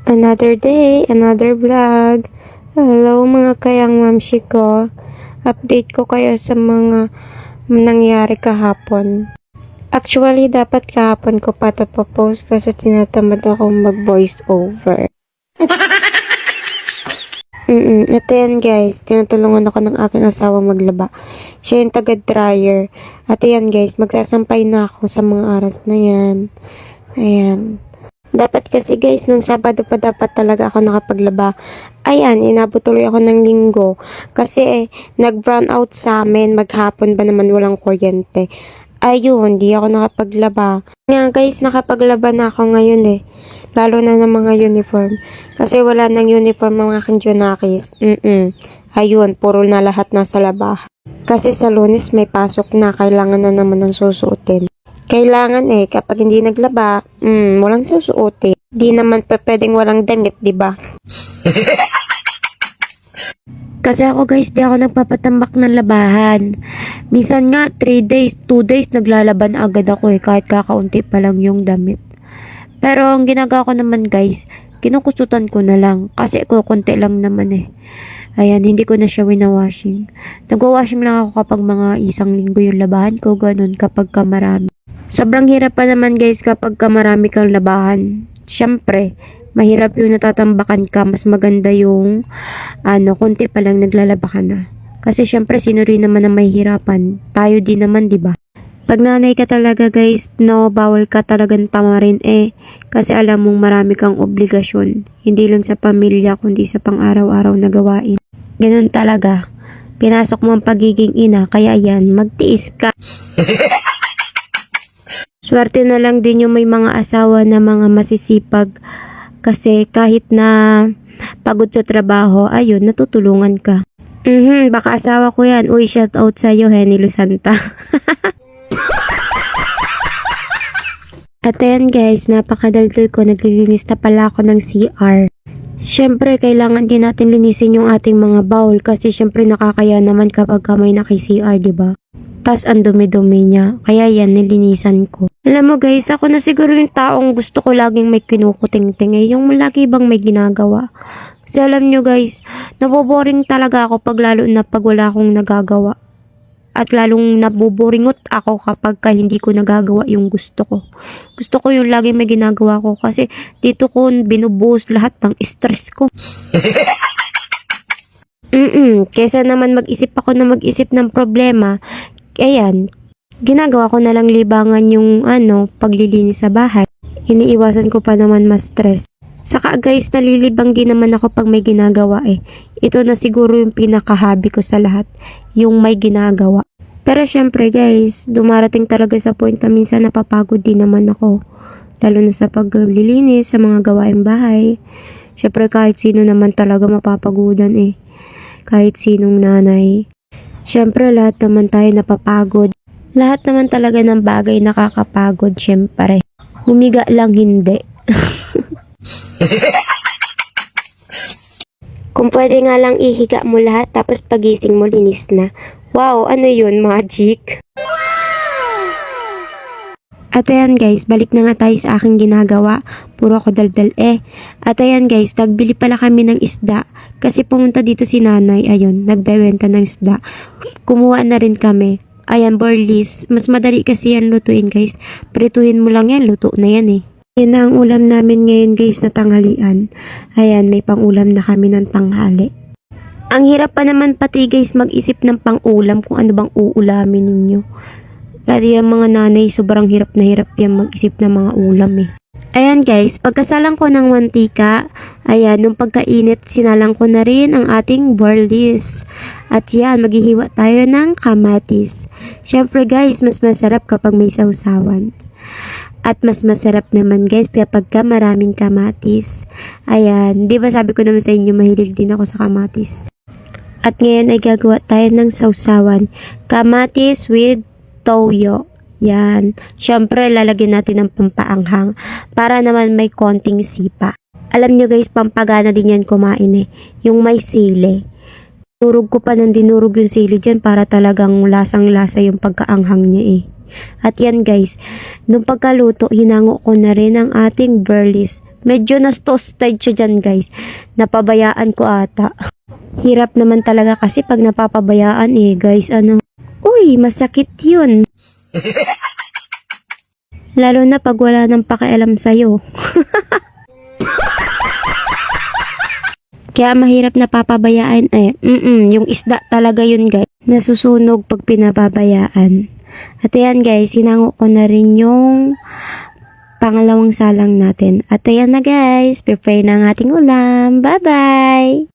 Another day, another vlog. Hello mga kayang mamsi ko. Update ko kayo sa mga nangyari kahapon. Actually, dapat kahapon ko pa ito post kasi tinatamad akong mag-voice over. Ito yan guys, tinutulungan ako ng aking asawa maglaba. Siya yung taga-dryer. At yan guys, magsasampay na ako sa mga oras na yan. Ayan. Dapat kasi guys, nung Sabado pa dapat talaga ako nakapaglaba. Ayan, inabot tuloy ako ng linggo. Kasi nag-brown out sa amin, maghapon ba naman walang kuryente. Ayun, di ako nakapaglaba. Nga guys, nakapaglaba na ako ngayon Lalo na ng mga uniform. Kasi wala nang uniform ang aking Junakis. Ayun, puro na lahat nasa labahan. Kasi sa Lunes may pasok na, kailangan na naman ng susuotin. Kailangan kapag hindi naglaba, walang susuotin. Di naman pwedeng walang damit, di ba? Kasi ako guys, di ako nagpapatambak ng labahan. Minsan nga, 3 days, 2 days, naglalaban agad ako kahit kakaunti pa lang yung damit. Pero ang ginagawa ko naman guys, kinukusutan ko na lang. Kasi kukunti lang naman Ayan, hindi ko na siya winawashing. Nagwa-washing lang ako kapag mga isang linggo yung labahan ko, ganun kapag marami. Sobrang hirap pa naman guys kapag marami kang labahan. Siyempre, mahirap yung natatambakan ka. Mas maganda yung konti pa lang naglalaba ka na. Kasi siyempre, sino rin naman ang mahihirapan? Tayo din naman, di ba? Pag nanay ka talaga guys, no, bawal ka talagang tamarin kasi alam mong marami kang obligasyon. Hindi lang sa pamilya, kundi sa pang-araw-araw na gawain. Ganun talaga. Pinasok mo ang pagiging ina, kaya yan, magtiis ka. Swerte na lang din yung may mga asawa na mga masisipag. Kasi kahit na pagod sa trabaho, ayun, natutulungan ka. Baka asawa ko yan. Uy, shout out sa'yo, Henny Lusanta. At ayan guys, napakadaldal ko, naglilinis na pala ako ng CR. Syempre, kailangan din natin linisin yung ating mga bowl kasi syempre nakakaya naman kapag may naki-CR, diba? Tas ang dumi-dumi niya, kaya yan, nilinisan ko. Alam mo guys, ako na siguro yung taong gusto ko laging may kinukuting-ting yung lagi bang may ginagawa. Kasi alam nyo guys, naboboring talaga ako pag lalo na pag wala akong nagagawa. At lalong nabuboringot ako kapag hindi ko nagagawa yung gusto ko. Gusto ko yung lagi may ginagawa ko kasi dito ko binubuhos lahat ng stress ko. Kesa naman mag-isip ako na mag-isip ng problema, ayan, ginagawa ko na lang libangan yung paglilinis sa bahay. Iniiwasan ko pa naman mas stress. Saka guys, nalilibang din naman ako pag may ginagawa Ito na siguro yung pinaka-hobby ko sa lahat, yung may ginagawa. Pero syempre guys, dumarating talaga sa point na minsan napapagod din naman ako. Lalo na sa paglilinis, sa mga gawaing bahay. Syempre kahit sino naman talaga mapapagodan Kahit sinong nanay. Syempre lahat naman tayo napapagod. Lahat naman talaga ng bagay nakakapagod syempre. Humiga lang hindi. Kung pwede nga lang ihiga mo lahat tapos pagising mo linis na. Wow, ano yun, magic? At ayan guys, balik na nga tayo sa aking ginagawa. Puro ako daldal At ayan guys, nagbili pala kami ng isda. Kasi pumunta dito si nanay, ayun, nagbebenta ng isda. Kumuha na rin kami. Ayan, borlis. Mas madali kasi yan lutuin guys. Prituhin mo lang yan, luto na yan Yan na ang ulam namin ngayon guys na tanghalian. Ayan, may pang-ulam na kami ng tanghali. Ang hirap pa naman pati guys mag-isip ng pang-ulam kung ano bang uulamin ninyo. Kaya yung mga nanay sobrang hirap na hirap yan mag-isip ng mga ulam Ayan guys, pagkasalang ko ng mantika, ayan, nung pagkainit sinalang ko na rin ang ating borlis. At yan, maghihiwa tayo ng kamatis. Syempre guys, mas masarap kapag may sausawan. At mas masarap naman guys kapag maraming kamatis. Ayan, di ba sabi ko naman sa inyo mahilig din ako sa kamatis. At ngayon ay gagawa tayo ng sausawan. Kamatis with toyo. Yan. Syempre lalagyan natin ng pampaanghang para naman may konting sipa. Alam nyo guys, pampagana din yan kumain Yung may sili. Dinurog ko pa ng dinurog yung sili dyan para talagang lasang-lasa yung pagkaanghang niya At yan guys, nung pagkaluto, hinango ko na rin ang ating burlis. Medyo nas-toasted siya dyan guys. Napabayaan ko ata. Hirap naman talaga kasi pag napapabayaan guys, uy, masakit yun. Lalo na pag wala nang pakialam sa'yo. Kaya mahirap na papabayaan yung isda talaga yun guys. Nasusunog pag pinapabayaan. At ayan guys, sinango ko na rin yung pangalawang salang natin. At ayan na guys, prepare na ang ating ulam. Bye bye!